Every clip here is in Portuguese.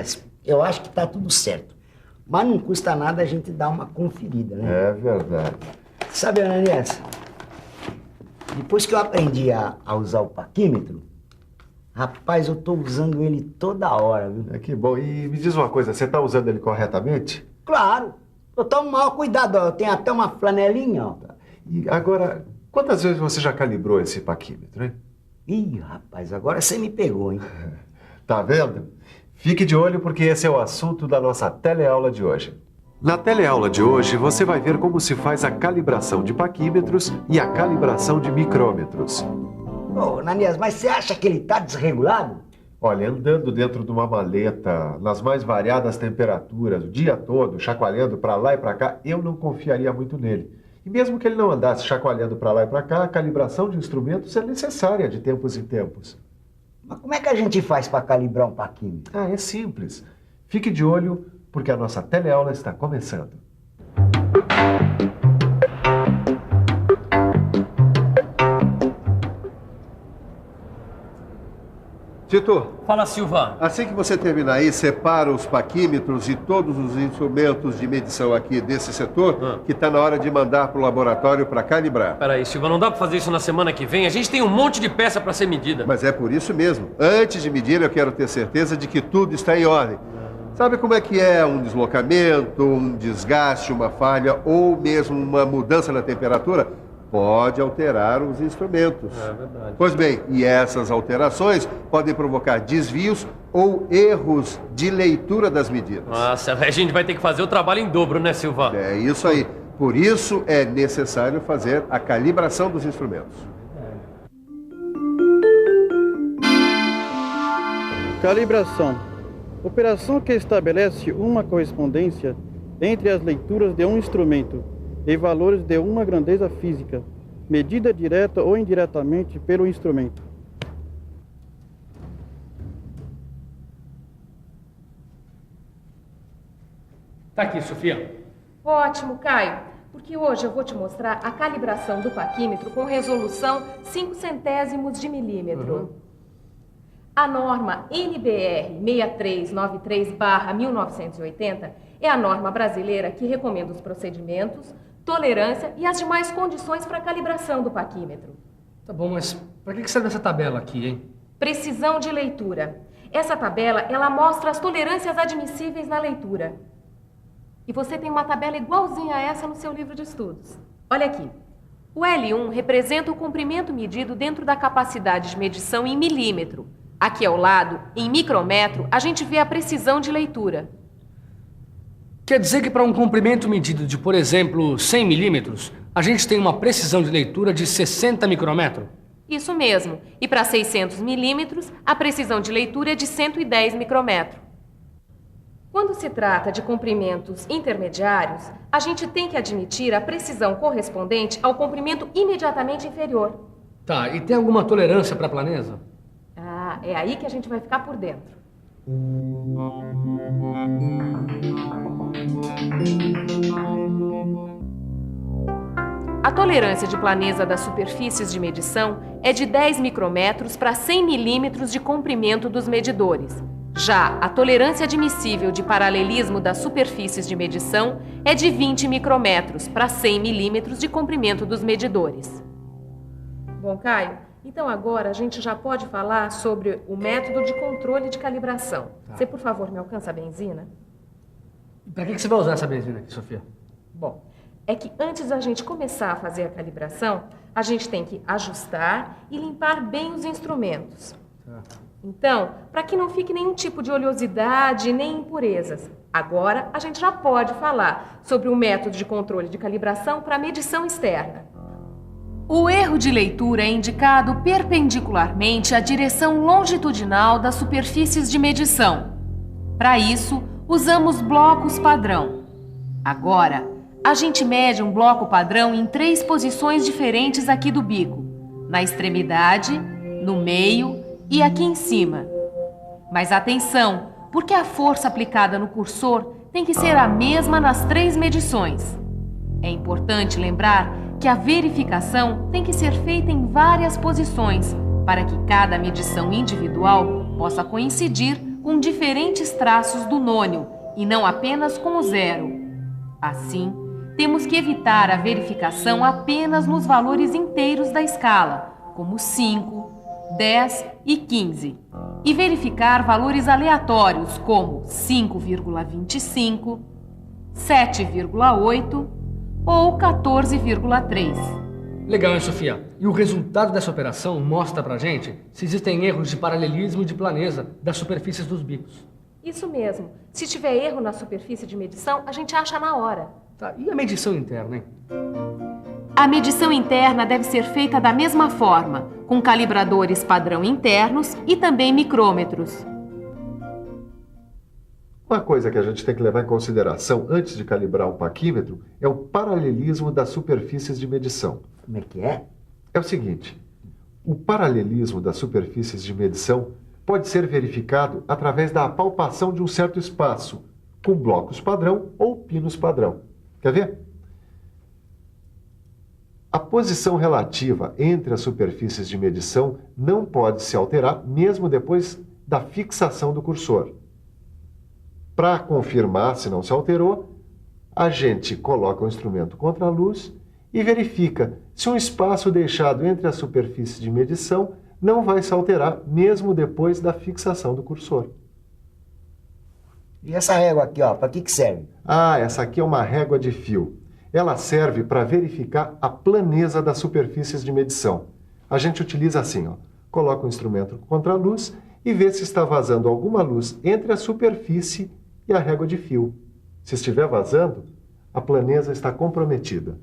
Ananias, eu acho que tá tudo certo. Mas não custa nada a gente dar uma conferida, né? É verdade. Sabe, Ananias, depois que eu aprendi a usar o paquímetro, rapaz, eu tô usando ele toda hora, viu? É que bom. E me diz uma coisa, você tá usando ele corretamente? Claro, eu tomo maior cuidado, ó. Eu tenho até uma flanelinha, ó. E agora, quantas vezes você já calibrou esse paquímetro, hein? Ih, rapaz, agora você me pegou, hein? Tá vendo? Fique de olho porque esse é o assunto da nossa teleaula de hoje. Na teleaula de hoje, você vai ver como se faz a calibração de paquímetros e a calibração de micrômetros. Ô, Ananias, mas você acha que ele tá desregulado? Olha, andando dentro de uma maleta, nas mais variadas temperaturas, o dia todo, chacoalhando para lá e para cá, eu não confiaria muito nele. E mesmo que ele não andasse chacoalhando para lá e para cá, a calibração de instrumentos é necessária de tempos em tempos. Mas como é que a gente faz para calibrar um paquímetro? Ah, é simples. Fique de olho, porque a nossa teleaula está começando. Tito, Fala, Silva. assim que você terminar aí, separa os paquímetros e todos os instrumentos de medição aqui desse setor, que está na hora de mandar para o laboratório para calibrar. Peraí, Silva, não dá pra fazer isso na semana que vem? A gente tem um monte de peça pra ser medida. Mas é por isso mesmo. Antes de medir, eu quero ter certeza de que tudo está em ordem. Sabe como é que é um deslocamento, um desgaste, uma falha ou mesmo uma mudança na temperatura? Pode alterar os instrumentos. É verdade. Pois bem, e essas alterações podem provocar desvios ou erros de leitura das medidas. Nossa, a gente vai ter que fazer o trabalho em dobro, né, Silva? É isso aí. Por isso é necessário fazer a calibração dos instrumentos. Calibração. Operação que estabelece uma correspondência entre as leituras de um instrumento e valores de uma grandeza física, medida direta ou indiretamente pelo instrumento. Tá aqui, Sofia. Ótimo, Caio, porque hoje eu vou te mostrar a calibração do paquímetro com resolução 0,05 de milímetro. A norma NBR 6393/1980 é a norma brasileira que recomenda os procedimentos, tolerância e as demais condições para a calibração do paquímetro. Tá bom, mas pra que serve essa tabela aqui, hein? Precisão de leitura. Essa tabela, ela mostra as tolerâncias admissíveis na leitura. E você tem uma tabela igualzinha a essa no seu livro de estudos. Olha aqui. O L1 representa o comprimento medido dentro da capacidade de medição em milímetro. Aqui ao lado, em micrômetro, a gente vê a precisão de leitura. Quer dizer que para um comprimento medido de, por exemplo, 100 milímetros, a gente tem uma precisão de leitura de 60 micrômetros? Isso mesmo. E para 600 milímetros, a precisão de leitura é de 110 micrômetros. Quando se trata de comprimentos intermediários, a gente tem que admitir a precisão correspondente ao comprimento imediatamente inferior. Tá, e tem alguma tolerância para a planeza? Ah, é aí que a gente vai ficar por dentro. A tolerância de planeza das superfícies de medição é de 10 micrômetros para 100 milímetros de comprimento dos medidores. Já a tolerância admissível de paralelismo das superfícies de medição é de 20 micrômetros para 100 milímetros de comprimento dos medidores. Bom, Caio, então agora a gente já pode falar sobre o método de controle de calibração. Você, por favor, me alcança a benzina? Para que você vai usar essa benzina aqui, Sofia? Bom, é que antes da gente começar a fazer a calibração, a gente tem que ajustar e limpar bem os instrumentos. Então, para que não fique nenhum tipo de oleosidade nem impurezas. Agora, a gente já pode falar sobre o método de controle de calibração para medição externa. O erro de leitura é indicado perpendicularmente à direção longitudinal das superfícies de medição. Para isso, usamos blocos padrão. Agora, a gente mede um bloco padrão em 3 posições diferentes aqui do bico: na extremidade, no meio e aqui em cima. Mas atenção, porque a força aplicada no cursor tem que ser a mesma nas 3 medições. É importante lembrar que a verificação tem que ser feita em várias posições, para que cada medição individual possa coincidir com diferentes traços do nônio e não apenas com o 0. Assim, temos que evitar a verificação apenas nos valores inteiros da escala, como 5, 10 e 15, e verificar valores aleatórios como 5,25, 7,8 ou 14,3. Legal, hein, Sofia? E o resultado dessa operação mostra pra gente se existem erros de paralelismo e de planeza das superfícies dos bicos. Isso mesmo. Se tiver erro na superfície de medição, a gente acha na hora. Tá, e a medição interna, hein? A medição interna deve ser feita da mesma forma, com calibradores padrão internos e também micrômetros. Uma coisa que a gente tem que levar em consideração antes de calibrar um paquímetro é o paralelismo das superfícies de medição. Como é que é? É o seguinte, o paralelismo das superfícies de medição pode ser verificado através da palpação de um certo espaço, com blocos padrão ou pinos padrão. Quer ver? A posição relativa entre as superfícies de medição não pode se alterar mesmo depois da fixação do cursor. Para confirmar se não se alterou, a gente coloca o instrumento contra a luz e verifica se um espaço deixado entre as superfícies de medição não vai se alterar mesmo depois da fixação do cursor. E essa régua aqui, ó, para que serve? Ah, essa aqui é uma régua de fio. Ela serve para verificar a planeza das superfícies de medição. A gente utiliza assim, ó, coloca o instrumento contra a luz e vê se está vazando alguma luz entre a superfície e a régua de fio. Se estiver vazando, a planeza está comprometida.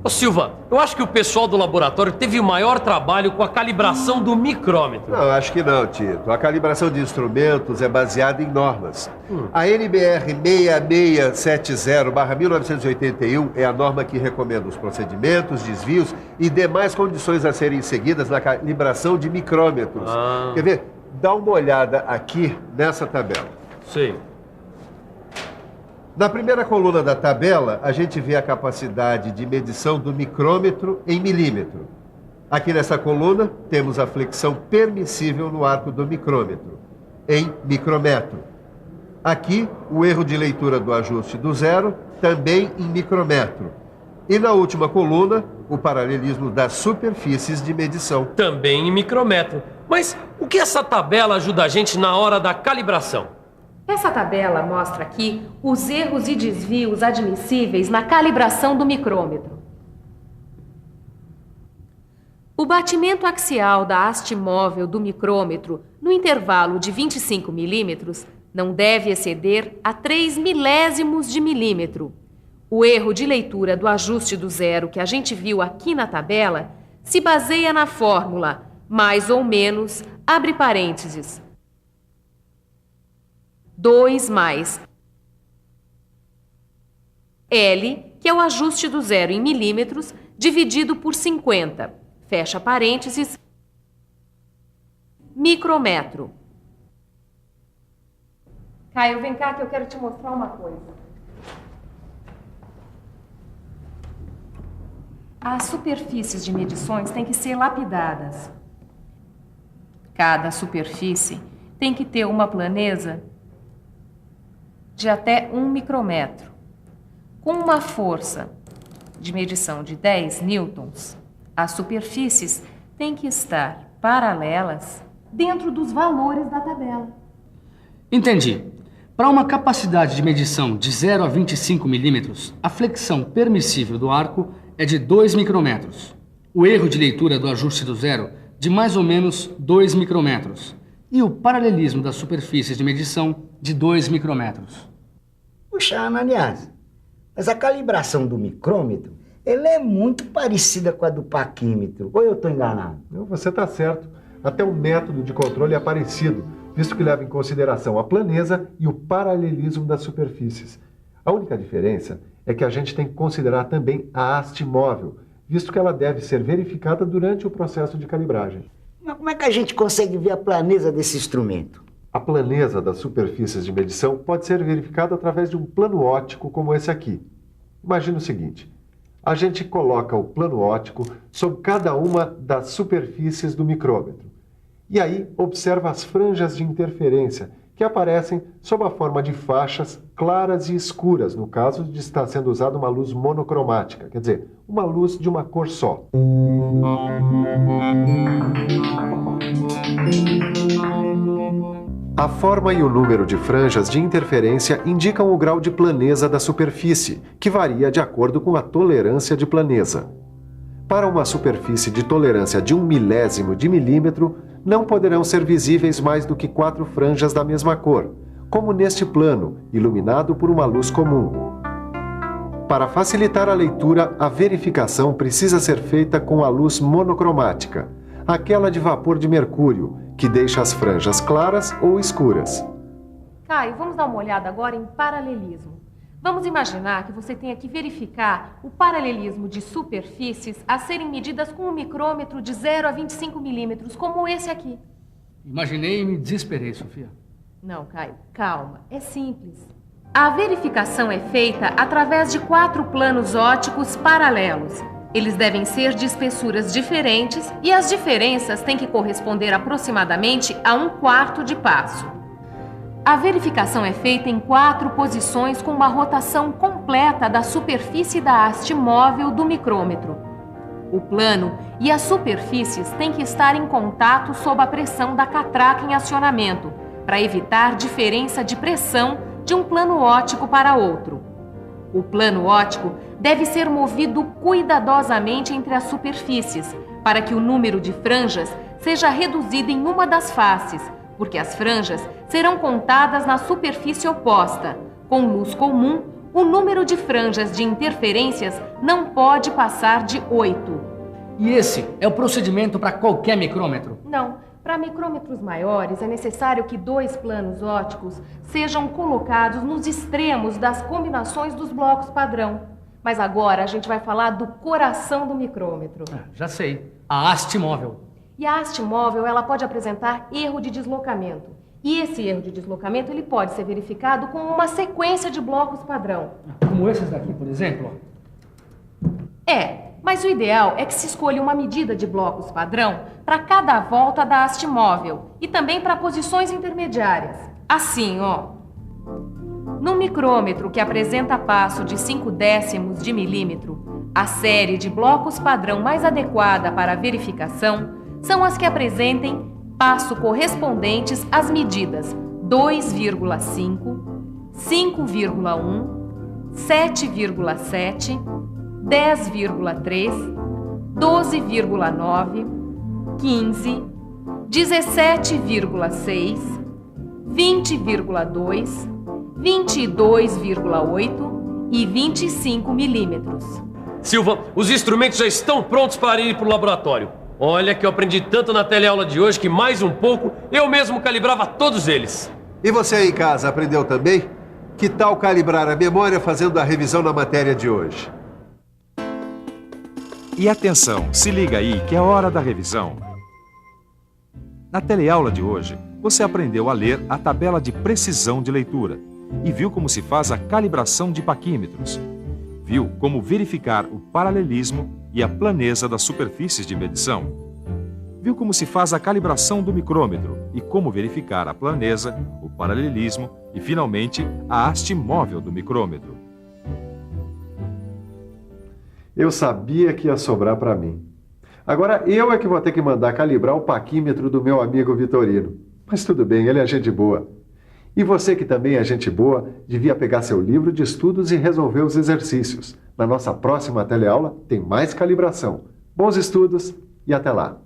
Ô Silva, eu acho que o pessoal do laboratório teve o maior trabalho com a calibração do micrômetro. Não, acho que não, Tito. A calibração de instrumentos é baseada em normas. A NBR 6670/1981 é a norma que recomenda os procedimentos, desvios e demais condições a serem seguidas na calibração de micrômetros. Quer ver? Dá uma olhada aqui nessa tabela. Sei. Na primeira coluna da tabela, a gente vê a capacidade de medição do micrômetro em milímetro. Aqui nessa coluna, temos a flexão permissível no arco do micrômetro, em micrometro. Aqui, o erro de leitura do ajuste do 0, também em micrometro. E na última coluna, o paralelismo das superfícies de medição. Também em micrômetro. Mas o que essa tabela ajuda a gente na hora da calibração? Essa tabela mostra aqui os erros e desvios admissíveis na calibração do micrômetro. O batimento axial da haste móvel do micrômetro no intervalo de 25 milímetros não deve exceder a 3 milésimos de milímetro. O erro de leitura do ajuste do 0 que a gente viu aqui na tabela se baseia na fórmula mais ou menos, abre parênteses, 2 mais L, que é o ajuste do 0 em milímetros, dividido por 50, fecha parênteses, micrometro. Caio, vem cá que eu quero te mostrar uma coisa. As superfícies de medições têm que ser lapidadas. Cada superfície tem que ter uma planeza de até 1 micrometro. Com uma força de medição de 10 newtons, as superfícies têm que estar paralelas dentro dos valores da tabela. Entendi. Para uma capacidade de medição de 0 a 25 milímetros, a flexão permissível do arco é de 2 micrometros. O erro de leitura do ajuste do 0 de mais ou menos 2 micrometros. E o paralelismo das superfícies de medição de 2 micrometros. Puxa, Ananias, mas a calibração do micrômetro, ela é muito parecida com a do paquímetro. Ou eu estou enganado? Não, você está certo. Até o método de controle é parecido, visto que leva em consideração a planeza e o paralelismo das superfícies. A única diferença é que a gente tem que considerar também a haste móvel, visto que ela deve ser verificada durante o processo de calibragem. Mas como é que a gente consegue ver a planeza desse instrumento? A planeza das superfícies de medição pode ser verificada através de um plano óptico como esse aqui. Imagina o seguinte, a gente coloca o plano óptico sobre cada uma das superfícies do micrômetro E aí observa as franjas de interferência, que aparecem sob a forma de faixas claras e escuras, no caso de estar sendo usada uma luz monocromática, quer dizer, uma luz de uma cor só. A forma e o número de franjas de interferência indicam o grau de planeza da superfície, que varia de acordo com a tolerância de planeza. Para uma superfície de tolerância de 1/1000 de milímetro, não poderão ser visíveis mais do que 4 franjas da mesma cor, como neste plano, iluminado por uma luz comum. Para facilitar a leitura, a verificação precisa ser feita com a luz monocromática, aquela de vapor de mercúrio, que deixa as franjas claras ou escuras. Caio, vamos dar uma olhada agora em paralelismo. Vamos imaginar que você tenha que verificar o paralelismo de superfícies a serem medidas com um micrômetro de 0 a 25 milímetros, como esse aqui. Imaginei e me desesperei, Sofia. Não, Caio, calma, é simples. A verificação é feita através de 4 planos ópticos paralelos. Eles devem ser de espessuras diferentes e as diferenças têm que corresponder aproximadamente a 1/4 de passo. A verificação é feita em 4 posições com uma rotação completa da superfície da haste móvel do micrômetro. O plano e as superfícies têm que estar em contato sob a pressão da catraca em acionamento, para evitar diferença de pressão de um plano óptico para outro. O plano óptico deve ser movido cuidadosamente entre as superfícies, para que o número de franjas seja reduzido em uma das faces, porque as franjas serão contadas na superfície oposta. Com luz comum, o número de franjas de interferências não pode passar de 8. E esse é o procedimento para qualquer micrômetro? Não. Para micrômetros maiores, é necessário que 2 planos ópticos sejam colocados nos extremos das combinações dos blocos padrão. Mas agora a gente vai falar do coração do micrômetro. Já sei. A haste móvel. E a haste móvel, ela pode apresentar erro de deslocamento. E esse erro de deslocamento, ele pode ser verificado com uma sequência de blocos padrão. Como esses daqui, por exemplo? Mas o ideal é que se escolha uma medida de blocos padrão para cada volta da haste móvel e também para posições intermediárias. Assim, ó. Num micrômetro que apresenta passo de 0,5 de milímetro, a série de blocos padrão mais adequada para a verificação são as que apresentem passo correspondentes às medidas 2,5, 5,1, 7,7, 10,3, 12,9, 15, 17,6, 20,2, 22,8 e 25 milímetros. Silva, os instrumentos já estão prontos para ir para o laboratório. Olha que eu aprendi tanto na teleaula de hoje que mais um pouco eu mesmo calibrava todos eles. E você aí em casa aprendeu também? Que tal calibrar a memória fazendo a revisão na matéria de hoje? E atenção, se liga aí que é hora da revisão. Na teleaula de hoje, você aprendeu a ler a tabela de precisão de leitura e viu como se faz a calibração de paquímetros. Viu como verificar o paralelismo e a planeza das superfícies de medição. Viu como se faz a calibração do micrômetro e como verificar a planeza, o paralelismo e, finalmente, a haste móvel do micrômetro. Eu sabia que ia sobrar para mim. Agora eu é que vou ter que mandar calibrar o paquímetro do meu amigo Vitorino. Mas tudo bem, ele é gente boa. E você que também é gente boa, devia pegar seu livro de estudos e resolver os exercícios. Na nossa próxima teleaula tem mais calibração. Bons estudos e até lá!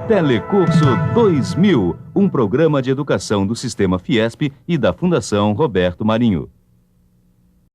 Telecurso 2000, um programa de educação do Sistema Fiesp e da Fundação Roberto Marinho.